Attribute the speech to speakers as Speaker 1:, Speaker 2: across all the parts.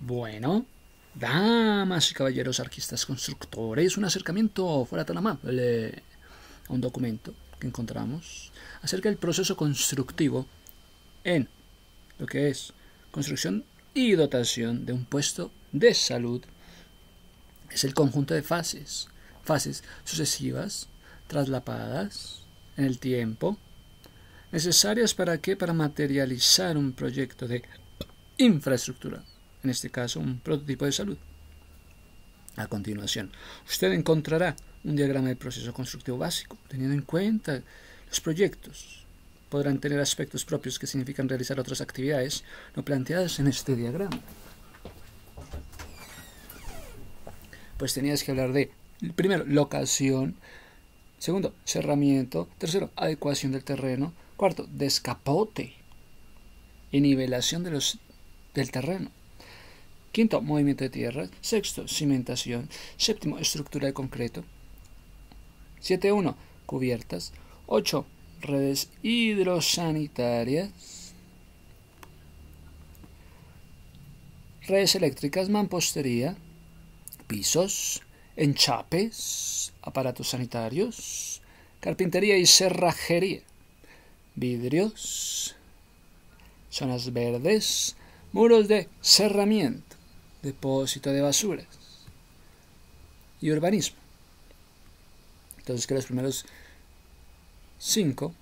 Speaker 1: Bueno, damas y caballeros arquistas constructores, un acercamiento fuera tan amable a un documento que encontramos acerca del proceso constructivo en lo que es construcción y dotación de un puesto de salud. Es el conjunto de fases sucesivas, traslapadas en el tiempo, necesarias para qué, para materializar un proyecto de infraestructura, en este caso un prototipo de salud. A continuación, usted encontrará un diagrama del proceso constructivo básico, teniendo en cuenta los proyectos. Podrán tener aspectos propios que significan realizar otras actividades no planteadas en este diagrama. Pues tenías que hablar de, primero, locación, segundo, cerramiento, tercero, adecuación del terreno, cuarto, descapote y nivelación del terreno. Quinto, movimiento de tierra. Sexto, cimentación. Séptimo, estructura de concreto. 7.1, cubiertas. 8, redes hidrosanitarias. Redes eléctricas, mampostería. Pisos, enchapes, aparatos sanitarios, carpintería y cerrajería. Vidrios, zonas verdes, muros de cerramiento, depósito de basuras y urbanismo. Entonces que los primeros 5,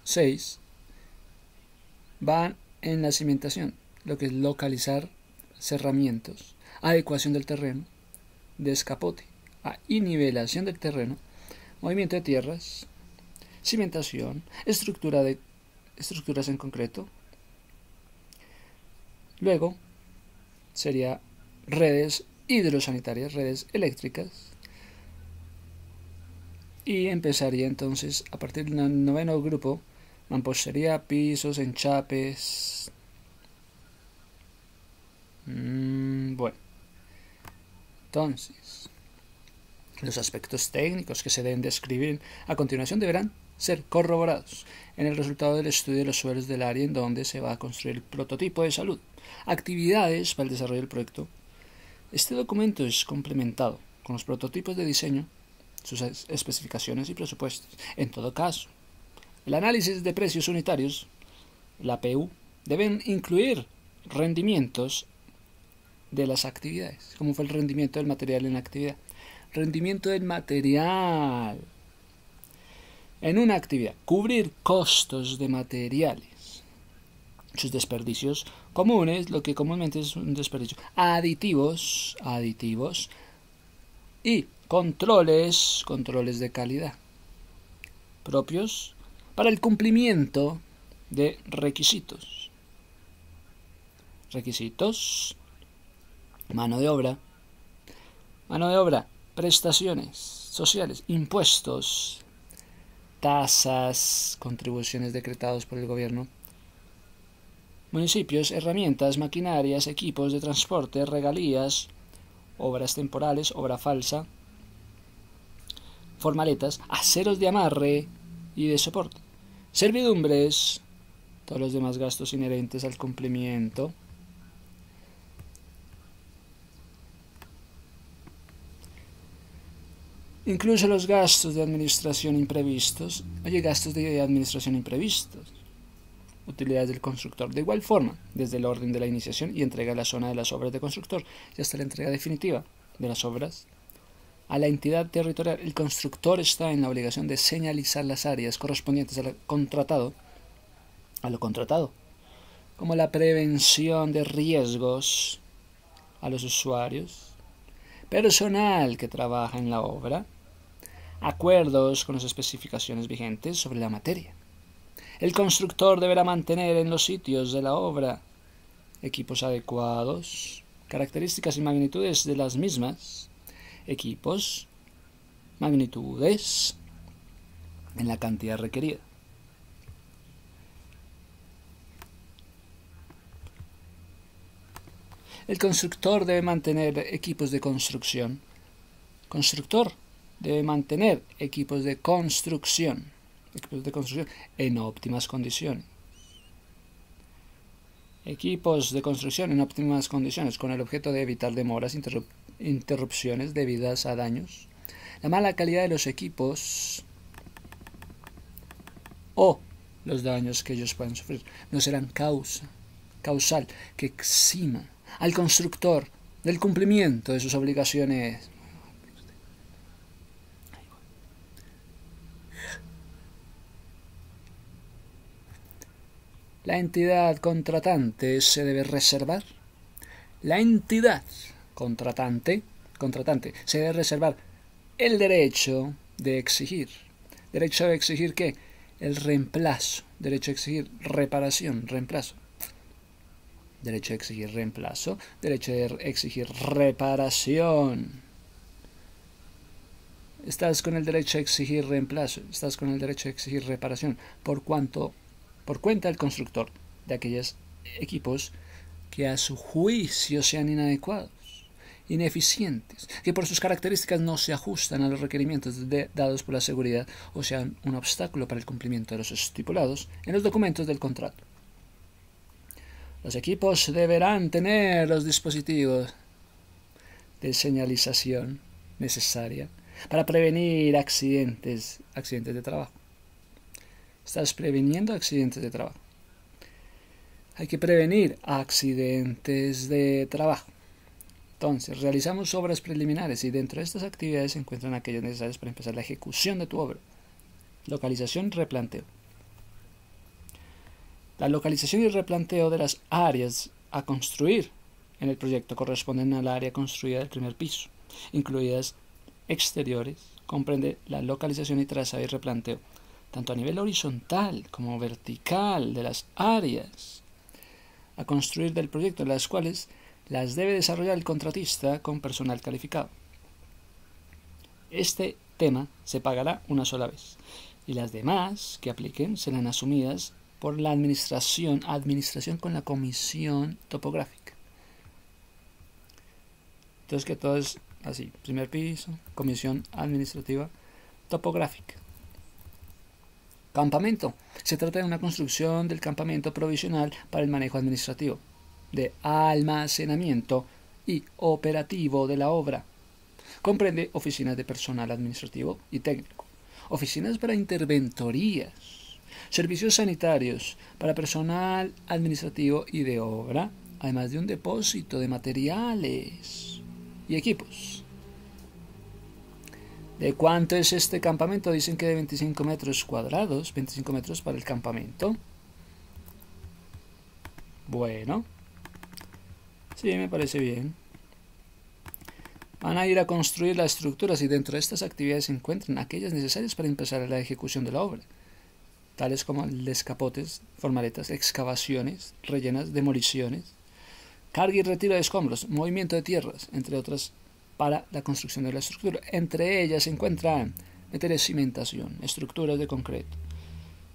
Speaker 1: 6 van en la cimentación, lo que es localizar cerramientos, adecuación del terreno, descapote y nivelación del terreno, movimiento de tierras, cimentación, estructuras en concreto. Luego sería redes hidrosanitarias, redes eléctricas. Y empezaría entonces a partir del noveno grupo, mampostería, pisos, enchapes. Bueno, entonces los aspectos técnicos que se deben describir a continuación deberán ser corroborados en el resultado del estudio de los suelos del área en donde se va a construir el prototipo de salud. Actividades para el desarrollo del proyecto. Este documento es complementado con los prototipos de diseño, sus especificaciones y presupuestos. En todo caso, el análisis de precios unitarios, la PU, deben incluir rendimientos de las actividades. ¿Cómo fue el rendimiento del material en la actividad? Rendimiento del material en una actividad. Cubrir costos de materiales. Sus desperdicios comunes, lo que comúnmente es un desperdicio. Aditivos y controles de calidad propios para el cumplimiento de requisitos. Mano de obra, prestaciones sociales, impuestos, tasas, contribuciones decretados por el gobierno, municipios, herramientas, maquinarias, equipos de transporte, regalías, obras temporales, obra falsa, formaletas, aceros de amarre y de soporte, servidumbres, todos los demás gastos inherentes al cumplimiento. Incluso los gastos de administración imprevistos. Gastos de administración imprevistos. Utilidades del constructor. De igual forma, desde el orden de la iniciación y entrega a la zona de las obras de constructor y hasta la entrega definitiva de las obras a la entidad territorial, el constructor está en la obligación de señalizar las áreas correspondientes a lo contratado, como la prevención de riesgos a los usuarios, personal que trabaja en la obra, acuerdos con las especificaciones vigentes sobre la materia. El constructor deberá mantener en los sitios de la obra equipos adecuados, características y magnitudes de las mismas, equipos, magnitudes, en la cantidad requerida. El constructor debe mantener equipos de construcción. Equipos de construcción en óptimas condiciones. Equipos de construcción en óptimas condiciones con el objeto de evitar demoras, interrupciones debidas a daños. La mala calidad de los equipos o los daños que ellos puedan sufrir no serán causal que exima al constructor del cumplimiento de sus obligaciones. La entidad contratante se debe reservar. La entidad contratante se debe reservar el derecho de exigir. ¿Derecho de exigir qué? El reemplazo. Derecho de exigir reparación, reemplazo. Derecho de exigir reemplazo. Derecho de exigir reparación. Estás con el derecho de exigir reemplazo. Estás con el derecho de exigir reparación. Por cuenta del constructor de aquellos equipos que a su juicio sean inadecuados, ineficientes, que por sus características no se ajustan a los requerimientos dados por la seguridad o sean un obstáculo para el cumplimiento de los estipulados en los documentos del contrato. Los equipos deberán tener los dispositivos de señalización necesaria para prevenir accidentes de trabajo. Estás previniendo accidentes de trabajo. Hay que prevenir accidentes de trabajo. Entonces, realizamos obras preliminares y dentro de estas actividades se encuentran aquellas necesarias para empezar la ejecución de tu obra. Localización y replanteo. La localización y replanteo de las áreas a construir en el proyecto corresponden al área construida del primer piso, incluidas exteriores. Comprende la localización y trazado y replanteo, tanto a nivel horizontal como vertical de las áreas a construir del proyecto, las cuales las debe desarrollar el contratista con personal calificado. Este tema se pagará una sola vez y las demás que apliquen serán asumidas por la administración con la comisión topográfica. Entonces que todo es así: primer piso, comisión administrativa topográfica. Campamento. Se trata de una construcción del campamento provisional para el manejo administrativo, de almacenamiento y operativo de la obra. Comprende oficinas de personal administrativo y técnico, oficinas para interventorías, servicios sanitarios para personal administrativo y de obra, además de un depósito de materiales y equipos. ¿De cuánto es este campamento? Dicen que de 25 metros cuadrados, 25 metros para el campamento. Bueno, sí, me parece bien. Van a ir a construir las estructuras y dentro de estas actividades se encuentran aquellas necesarias para empezar la ejecución de la obra, tales como descapotes, formaletas, excavaciones, rellenas, demoliciones, carga y retiro de escombros, movimiento de tierras, entre otras, para la construcción de la estructura. Entre ellas se encuentran meterle cimentación, estructuras de concreto,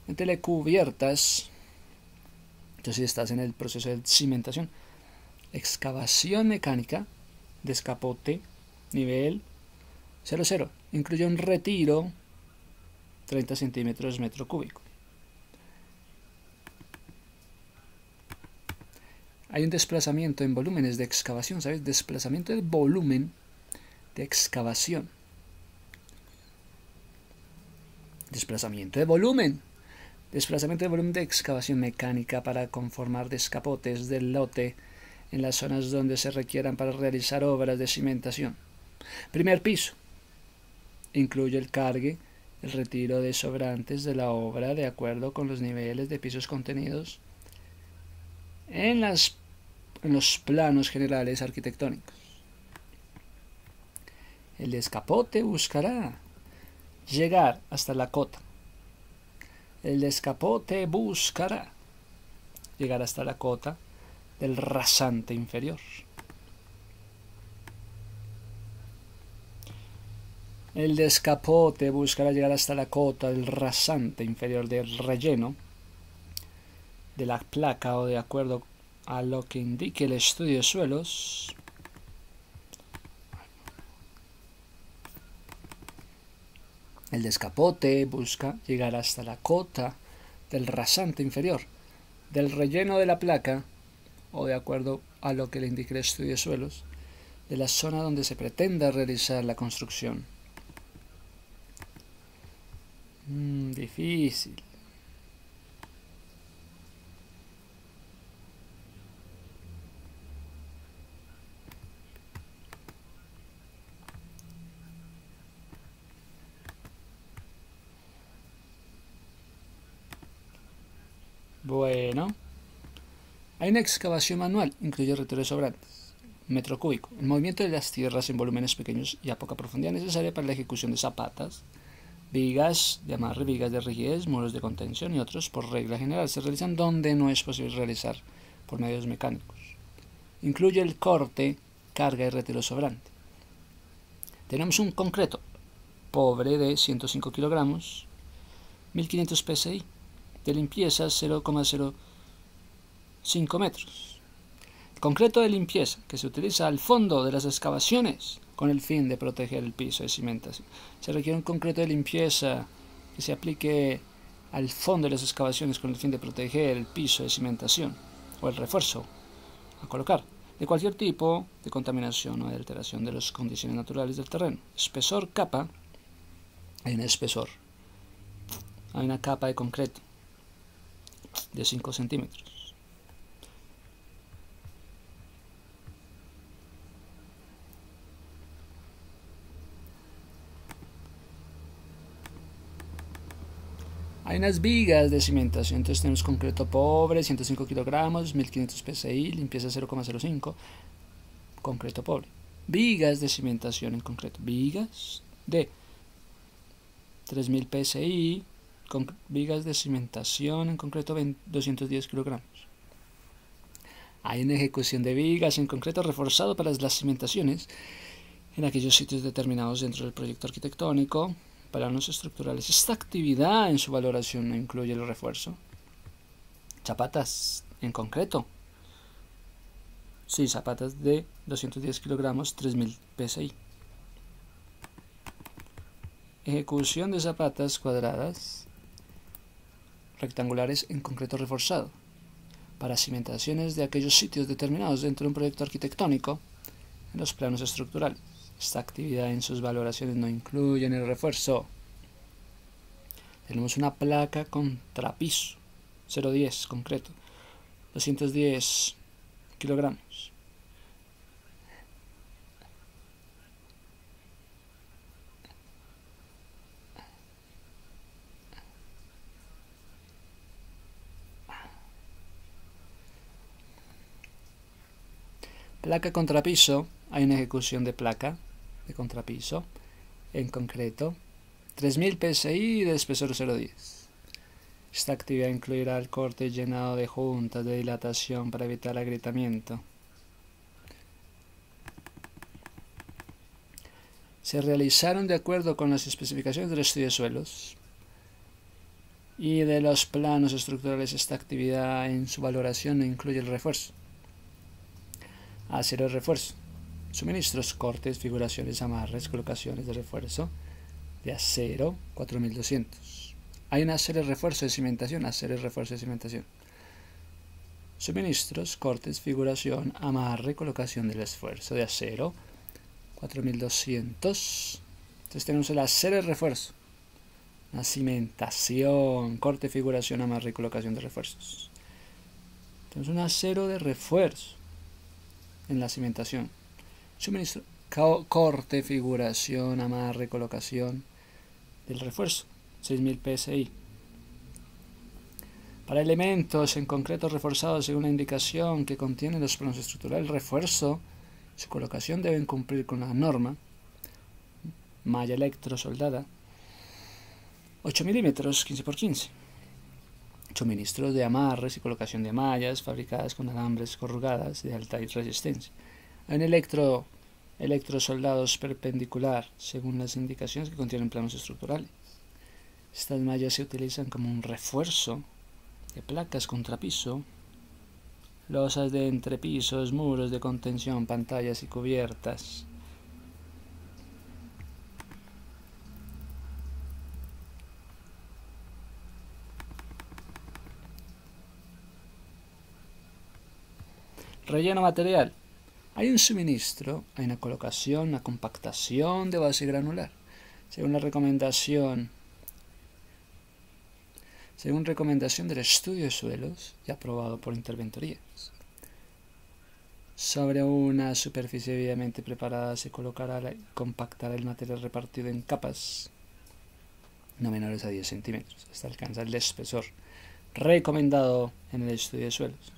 Speaker 1: meterle cubiertas. Entonces, si estás en el proceso de cimentación, excavación mecánica, descapote, nivel 00, incluye un retiro 30 centímetros metro cúbico. Hay un desplazamiento en volúmenes de excavación, ¿sabes? Desplazamiento del volumen de excavación. Desplazamiento de volumen. Desplazamiento de volumen de excavación mecánica para conformar descapotes del lote en las zonas donde se requieran para realizar obras de cimentación. Primer piso. Incluye el cargue, el retiro de sobrantes de la obra de acuerdo con los niveles de pisos contenidos en los planos generales arquitectónicos. El descapote buscará llegar hasta la cota. El descapote buscará llegar hasta la cota del rasante inferior. El descapote buscará llegar hasta la cota del rasante inferior del relleno de la placa o de acuerdo a lo que indique el estudio de suelos. El descapote busca llegar hasta la cota del rasante inferior del relleno de la placa o de acuerdo a lo que le indique el estudio de suelos, de la zona donde se pretenda realizar la construcción. Difícil. Bueno, hay una excavación manual, incluye reteros sobrantes. Metro cúbico. El movimiento de las tierras en volúmenes pequeños y a poca profundidad necesaria para la ejecución de zapatas, vigas de amarre, vigas de rigidez, muros de contención y otros, por regla general, se realizan donde no es posible realizar por medios mecánicos. Incluye el corte, carga y retiro sobrante. Tenemos un concreto pobre de 105 kilogramos, 1500 psi, de limpieza 0,05 metros. El concreto de limpieza que se utiliza al fondo de las excavaciones con el fin de proteger el piso de cimentación. Se requiere un concreto de limpieza que se aplique al fondo de las excavaciones con el fin de proteger el piso de cimentación o el refuerzo a colocar de cualquier tipo de contaminación o de alteración de las condiciones naturales del terreno. Espesor capa, hay un espesor, hay una capa de concreto de 5 centímetros. Hay unas vigas de cimentación, entonces tenemos concreto pobre, 105 kilogramos, 1500 psi, limpieza 0,05, concreto pobre. Vigas de cimentación en concreto, vigas de 3000 psi, vigas de cimentación en concreto 210 kilogramos. Hay una ejecución de vigas en concreto reforzado para las cimentaciones en aquellos sitios determinados dentro del proyecto arquitectónico. Planos estructurales. Esta actividad en su valoración no incluye el refuerzo. Zapatas en concreto. Sí, zapatas de 210 kilogramos, 3000 psi. Ejecución de zapatas cuadradas rectangulares en concreto reforzado para cimentaciones de aquellos sitios determinados dentro de un proyecto arquitectónico en los planos estructurales. Esta actividad en sus valoraciones no incluye el refuerzo. Tenemos una placa contrapiso 0,10 concreto, 210 kilogramos. Placa contrapiso, hay una ejecución de placa de contrapiso en concreto 3000 psi de espesor 0,10. Esta actividad incluirá el corte y llenado de juntas de dilatación para evitar agrietamiento. Se realizaron de acuerdo con las especificaciones del estudio de suelos y de los planos estructurales. Esta actividad en su valoración no incluye el refuerzo. Hacer el refuerzo. Suministros, cortes, figuraciones, amarres, colocaciones de refuerzo de acero 4200. Hay un hacer el refuerzo de cimentación, hacer el refuerzo de cimentación. Suministros, cortes, figuración, amarre, colocación del esfuerzo de acero 4200. Entonces tenemos el hacer el refuerzo, la cimentación, corte, figuración, amarre y colocación de refuerzos. Tenemos un acero de refuerzo en la cimentación. Suministro, corte, figuración, amarre, colocación del refuerzo, 6000 psi. Para elementos en concreto reforzados según la indicación que contienen los planos estructurales, el refuerzo, su colocación deben cumplir con la norma. Malla electrosoldada 8 milímetros 15×15. Suministros de amarres y colocación de mallas fabricadas con alambres corrugadas de alta resistencia. Hay un electrosoldados perpendicular según las indicaciones que contienen planos estructurales. Estas mallas se utilizan como un refuerzo de placas contrapiso, losas de entrepisos, muros de contención, pantallas y cubiertas. Relleno material. Hay un suministro, hay una colocación, una compactación de base granular. Según recomendación del estudio de suelos y aprobado por interventorías. Sobre una superficie debidamente preparada se colocará y compactará el material repartido en capas no menores a 10 centímetros hasta alcanzar el espesor recomendado en el estudio de suelos.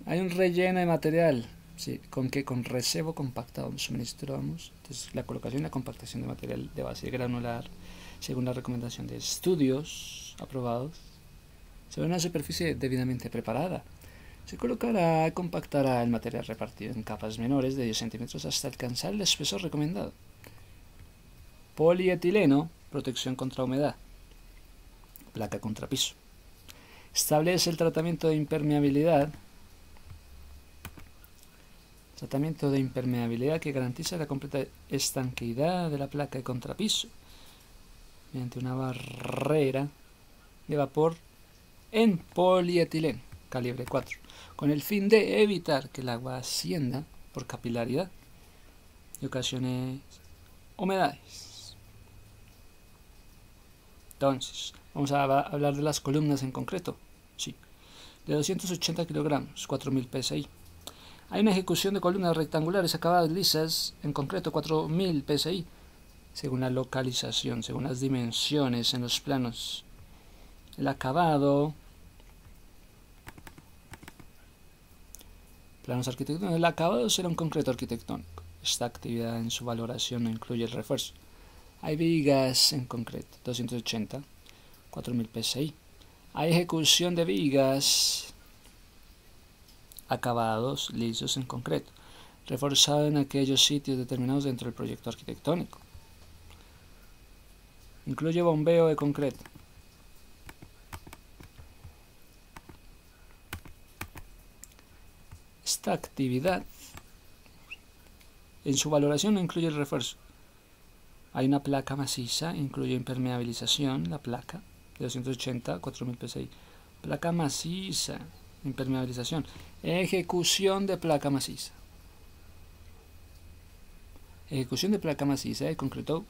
Speaker 1: Hay un relleno de material, ¿sí? ¿Con qué? Con recebo compactado suministramos. Entonces la colocación y la compactación de material de base granular según la recomendación de estudios aprobados sobre una superficie debidamente preparada. Se colocará y compactará el material repartido en capas menores de 10 centímetros hasta alcanzar el espesor recomendado. Polietileno, protección contra humedad. Placa contra piso. Establece el tratamiento de impermeabilidad. Tratamiento de impermeabilidad que garantiza la completa estanqueidad de la placa de contrapiso mediante una barrera de vapor en polietileno calibre 4, con el fin de evitar que el agua ascienda por capilaridad y ocasione humedades. Entonces, vamos a hablar de las columnas en concreto. Sí, de 280 kilogramos, 4000 psi. Hay una ejecución de columnas rectangulares acabadas lisas, en concreto 4000 psi, según la localización, según las dimensiones en los planos. El acabado, planos arquitectónicos, el acabado será un concreto arquitectónico. Esta actividad en su valoración no incluye el refuerzo. Hay vigas en concreto, 280, 4000 psi. Hay ejecución de vigas, acabados lisos en concreto, reforzado en aquellos sitios determinados dentro del proyecto arquitectónico. Incluye bombeo de concreto. Esta actividad en su valoración no incluye el refuerzo. Hay una placa maciza, incluye impermeabilización, la placa de 280, 4000 psi. Placa maciza, impermeabilización, ejecución de placa maciza. Ejecución de placa maciza de concreto,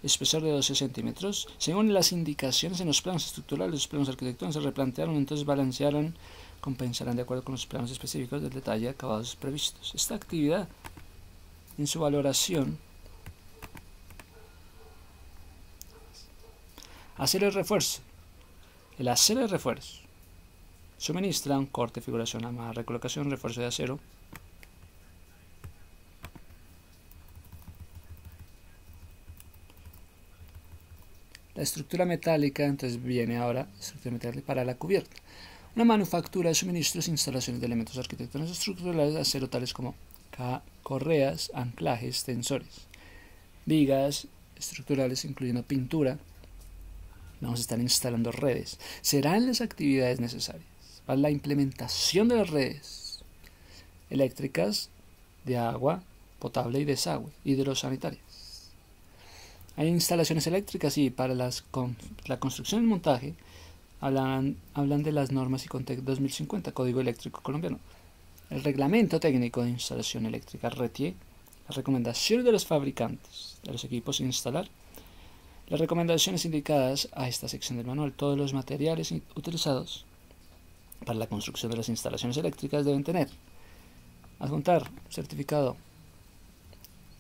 Speaker 1: espesor de 12 centímetros. Según las indicaciones en los planos estructurales, los planos arquitectónicos se replantearon, entonces balancearon, compensarán de acuerdo con los planos específicos del detalle acabados previstos. Esta actividad, en su valoración, hacer el refuerzo. El hacer el refuerzo suministra un corte, figuración, amarre, recolocación, refuerzo de acero. La estructura metálica, entonces viene ahora estructura metálica para la cubierta. Una manufactura de suministros e instalaciones de elementos arquitectónicos estructurales de acero tales como correas, anclajes, tensores, vigas estructurales incluyendo pintura. Vamos a estar instalando redes. Serán las actividades necesarias para la implementación de las redes eléctricas de agua potable y desagüe, hidrosanitarias. Hay instalaciones eléctricas y para la construcción y montaje hablan de las normas ICONTEC 2050, Código Eléctrico Colombiano. El reglamento técnico de instalación eléctrica RETIE, las recomendaciones de los fabricantes de los equipos a instalar, las recomendaciones indicadas a esta sección del manual. Todos los materiales utilizados para la construcción de las instalaciones eléctricas deben tener adjuntar certificado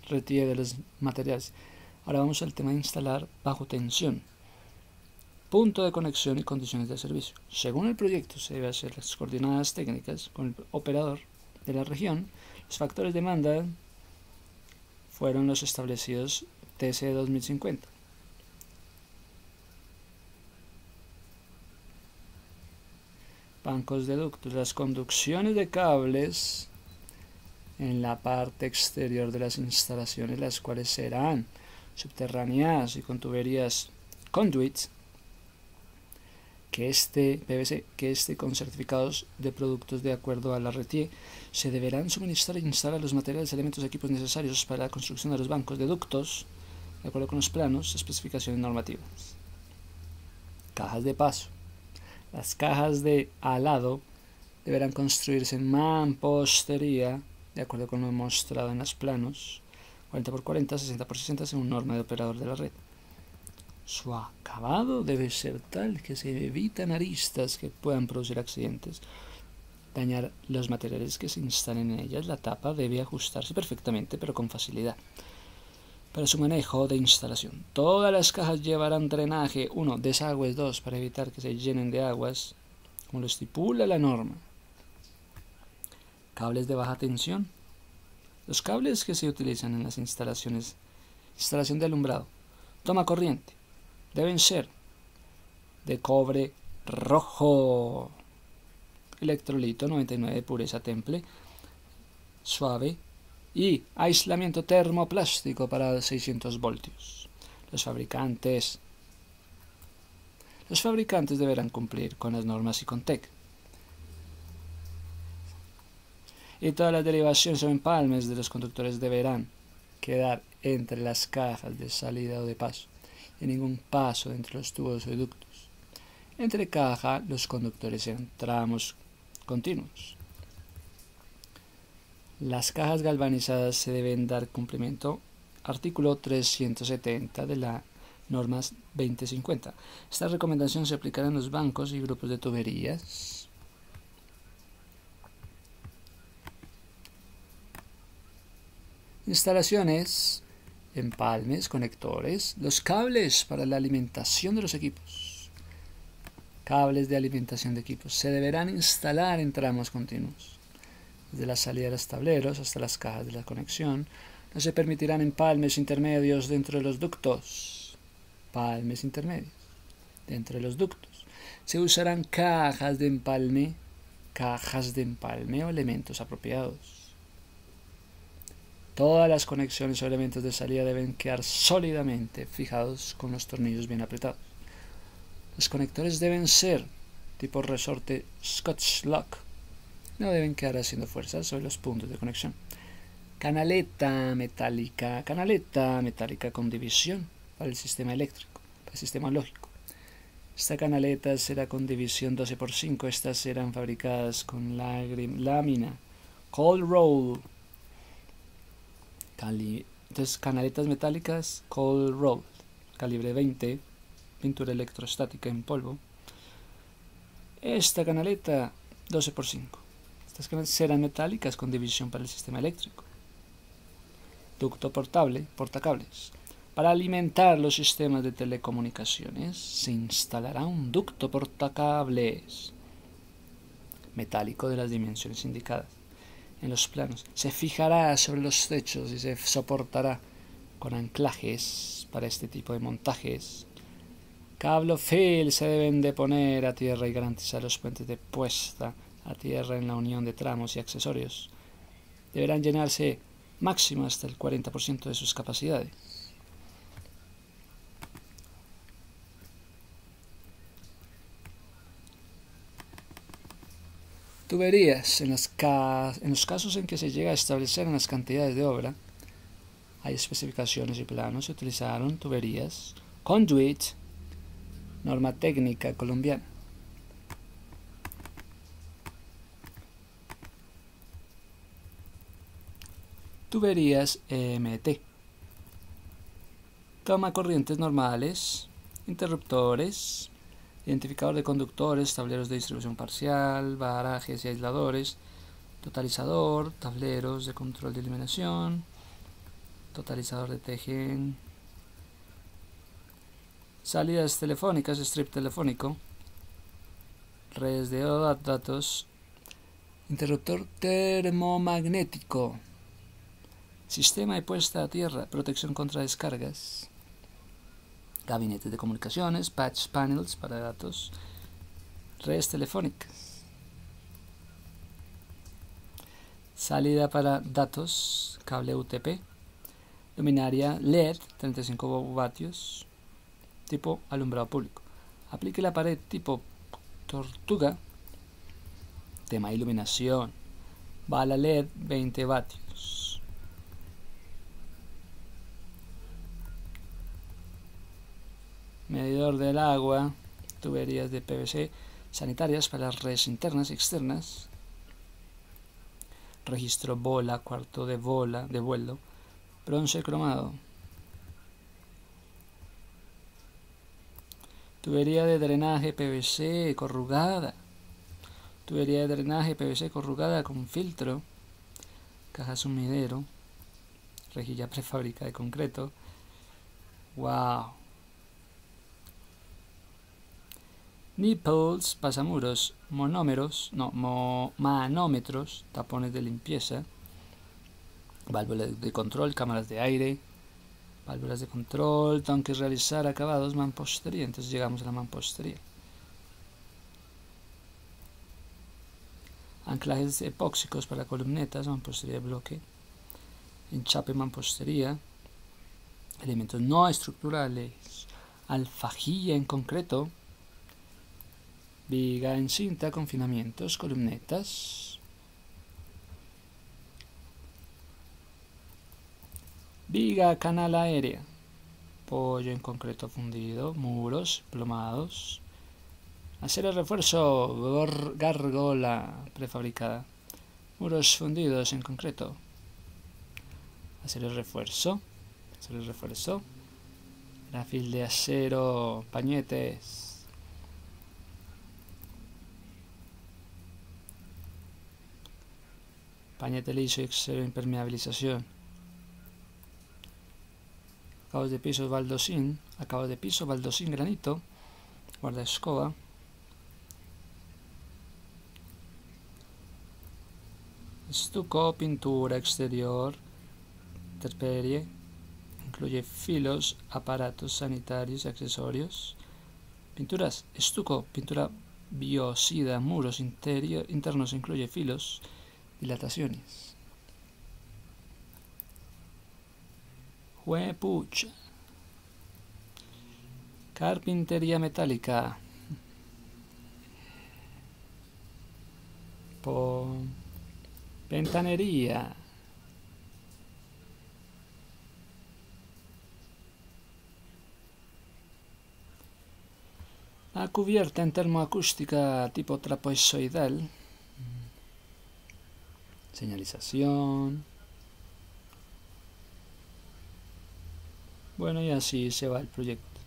Speaker 1: RETIE de los materiales. Ahora vamos al tema de instalar bajo tensión. Punto de conexión y condiciones de servicio. Según el proyecto se debe hacer las coordenadas técnicas con el operador de la región. Los factores de demanda fueron los establecidos TC 2050. Bancos de ductos. Las conducciones de cables en la parte exterior de las instalaciones, las cuales serán subterráneas y con tuberías conduits PVC, con certificados de productos de acuerdo a la RETIE, se deberán suministrar e instalar los materiales, elementos y equipos necesarios para la construcción de los bancos de ductos, de acuerdo con los planos, especificaciones normativas. Cajas de paso. Las cajas de alado deberán construirse en mampostería, de acuerdo con lo mostrado en los planos, 40×40, 60×60 según norma de operador de la red. Su acabado debe ser tal que se evitan aristas que puedan producir accidentes, dañar los materiales que se instalen en ellas. La tapa debe ajustarse perfectamente, pero con facilidad. Para su manejo de instalación, todas las cajas llevarán drenaje, 1, desagües, 2, para evitar que se llenen de aguas, como lo estipula la norma. Cables de baja tensión. Los cables que se utilizan en las instalación de alumbrado, toma corriente, deben ser de cobre rojo, electrolito 99 de pureza temple, suave y aislamiento termoplástico para 600 voltios. Los fabricantes deberán cumplir con las normas Icontec. Y todas las derivaciones o empalmes de los conductores deberán quedar entre las cajas de salida o de paso, y ningún paso entre los tubos o ductos. Entre caja, los conductores serán tramos continuos. Las cajas galvanizadas se deben dar cumplimiento artículo 370 de la normas 2050. Esta recomendación se aplicará en los bancos y grupos de tuberías. Instalaciones, empalmes, conectores, los cables para la alimentación de los equipos. Cables de alimentación de equipos se deberán instalar en tramos continuos. Desde la salida de los tableros hasta las cajas de la conexión, no se permitirán empalmes intermedios dentro de los ductos. Empalmes intermedios dentro de los ductos. Se usarán cajas de empalme o elementos apropiados. Todas las conexiones o elementos de salida deben quedar sólidamente fijados con los tornillos bien apretados. Los conectores deben ser tipo resorte Scotch Lock. No deben quedar haciendo fuerzas sobre los puntos de conexión. Canaleta metálica con división para el sistema eléctrico, para el sistema lógico. Esta canaleta será con división 12×5. Estas serán fabricadas con lámina cold roll. Entonces, canaletas metálicas cold roll, calibre 20, pintura electrostática en polvo. Esta canaleta 12×5. Estas canaletas serán metálicas con división para el sistema eléctrico. Ducto portable, portacables. Para alimentar los sistemas de telecomunicaciones se instalará un ducto portacables metálico de las dimensiones indicadas en los planos. Se fijará sobre los techos y se soportará con anclajes para este tipo de montajes. Cable fill se deben de poner a tierra y garantizar los puentes de puesta a tierra en la unión de tramos y accesorios. Deberán llenarse máximo hasta el 40% de sus capacidades. Tuberías. En los casos en que se llega a establecer en las cantidades de obra, hay especificaciones y planos. Se utilizaron tuberías conduit, norma técnica colombiana. Tuberías EMT. Toma corrientes normales, interruptores, identificador de conductores, tableros de distribución parcial, barajes y aisladores, totalizador, tableros de control de iluminación, totalizador de TG, salidas telefónicas, strip telefónico, redes de datos, interruptor termomagnético, sistema de puesta a tierra, protección contra descargas, gabinetes de comunicaciones, patch panels para datos, redes telefónicas, salida para datos, cable UTP, luminaria LED 35 vatios, tipo alumbrado público. Aplique la pared tipo tortuga, tema iluminación, bala LED 20 vatios. Medidor del agua, tuberías de PVC sanitarias para las redes internas y externas, registro bola, cuarto de bola, de vuelo, bronce cromado. Tubería de drenaje PVC corrugada. Tubería de drenaje PVC corrugada con filtro. Caja sumidero. Rejilla prefabricada de concreto. Wow. Nipples, pasamuros, manómetros, tapones de limpieza, válvulas de control, cámaras de aire, válvulas de control, tanques realizar acabados, mampostería. Entonces llegamos a la mampostería. Anclajes epóxicos para columnetas, mampostería de bloque, enchape mampostería, elementos no estructurales, alfajilla en concreto, viga en cinta, confinamientos, columnetas, viga canal aérea, pollo en concreto fundido, muros plomados, acero refuerzo, gárgola prefabricada, muros fundidos en concreto, acero refuerzo, grafil de acero, pañetes, pañete liso y acero impermeabilización, acabados de piso baldosín, granito, guarda escoba, estuco, pintura exterior, intemperie, incluye filos, aparatos sanitarios y accesorios, pinturas, estuco, pintura biocida, muros internos, incluye filos, dilataciones. Juepucha. Carpintería metálica. Ventanería. La cubierta en termoacústica tipo trapezoidal. Señalización. Bueno, y así se va el proyecto.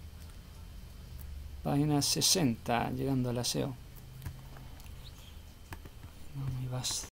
Speaker 1: Página 60, llegando al aseo. No, muy vasto.